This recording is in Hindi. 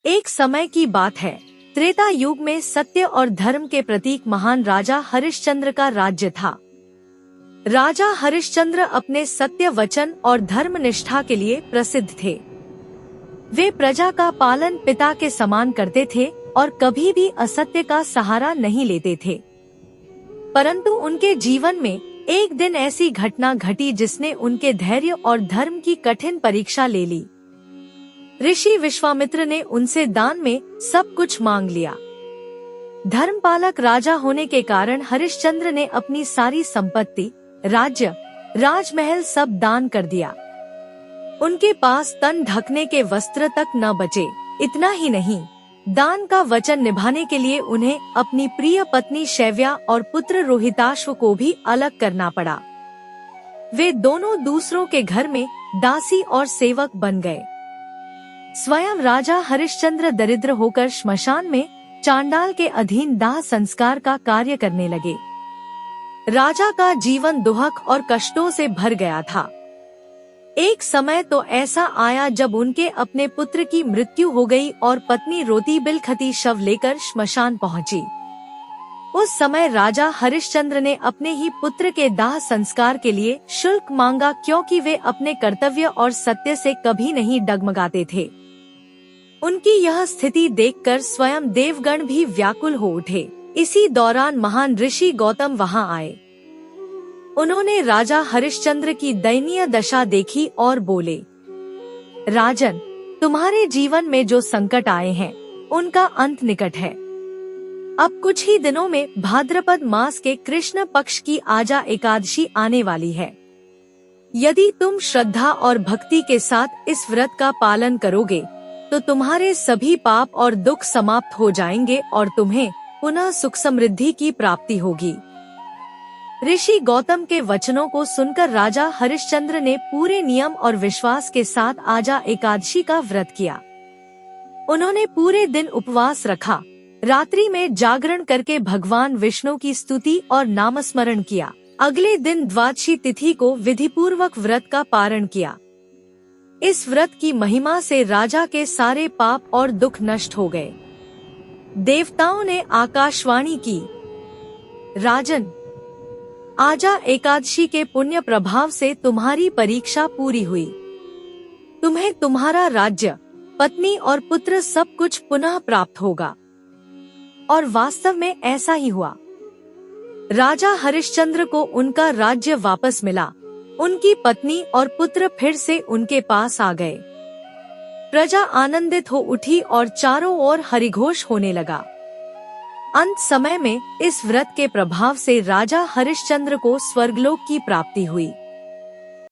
एक समय की बात है, त्रेता युग में सत्य और धर्म के प्रतीक महान राजा हरिश्चंद्र का राज्य था। राजा हरिश्चंद्र अपने सत्य वचन और धर्म निष्ठा के लिए प्रसिद्ध थे। वे प्रजा का पालन पिता के समान करते थे और कभी भी असत्य का सहारा नहीं लेते थे। परंतु उनके जीवन में एक दिन ऐसी घटना घटी जिसने उनके धैर्य और धर्म की कठिन परीक्षा ले ली। ऋषि विश्वामित्र ने उनसे दान में सब कुछ मांग लिया। धर्मपालक राजा होने के कारण हरिश्चंद्र ने अपनी सारी संपत्ति, राज्य, राजमहल सब दान कर दिया। उनके पास तन ढकने के वस्त्र तक न बचे। इतना ही नहीं, दान का वचन निभाने के लिए उन्हें अपनी प्रिय पत्नी शैव्या और पुत्र रोहिताश्व को भी अलग करना पड़ा। वे दोनों दूसरों के घर में दासी और सेवक बन गए। स्वयं राजा हरिश्चंद्र दरिद्र होकर श्मशान में चांडाल के अधीन दाह संस्कार का कार्य करने लगे। राजा का जीवन दुहक और कष्टों से भर गया था। एक समय तो ऐसा आया जब उनके अपने पुत्र की मृत्यु हो गई और पत्नी रोती बिलखती शव लेकर श्मशान पहुंची। उस समय राजा हरिश्चंद्र ने अपने ही पुत्र के दाह संस्कार के लिए शुल्क मांगा, क्योंकि वे अपने कर्तव्य और सत्य से कभी नहीं डगमगाते थे। उनकी यह स्थिति देखकर स्वयं देवगण भी व्याकुल हो उठे। इसी दौरान महान ऋषि गौतम वहां आए। उन्होंने राजा हरिश्चंद्र की दयनीय दशा देखी और बोले, राजन, तुम्हारे जीवन में जो संकट आए हैं उनका अंत निकट है। अब कुछ ही दिनों में भाद्रपद मास के कृष्ण पक्ष की आजा एकादशी आने वाली है। यदि तुम श्रद्धा और भक्ति के साथ इस व्रत का पालन करोगे तो तुम्हारे सभी पाप और दुख समाप्त हो जाएंगे और तुम्हें पुनः सुख समृद्धि की प्राप्ति होगी। ऋषि गौतम के वचनों को सुनकर राजा हरिश्चंद्र ने पूरे नियम और विश्वास के साथ आजा एकादशी का व्रत किया। उन्होंने पूरे दिन उपवास रखा, रात्रि में जागरण करके भगवान विष्णु की स्तुति और नामस्मरण किया। अगले दिन द्वादशी तिथि को विधिपूर्वक व्रत का पारण किया। इस व्रत की महिमा से राजा के सारे पाप और दुख नष्ट हो गए। देवताओं ने आकाशवाणी की, राजन, आजा एकादशी के पुण्य प्रभाव से तुम्हारी परीक्षा पूरी हुई। तुम्हें तुम्हारा राज्य, पत्नी और पुत्र सब कुछ पुनः प्राप्त होगा। और वास्तव में ऐसा ही हुआ। राजा हरिश्चंद्र को उनका राज्य वापस मिला। उनकी पत्नी और पुत्र फिर से उनके पास आ गए। प्रजा आनंदित हो उठी और चारों ओर हरिघोष होने लगा। अंत समय में इस व्रत के प्रभाव से राजा हरिश्चंद्र को स्वर्गलोक की प्राप्ति हुई।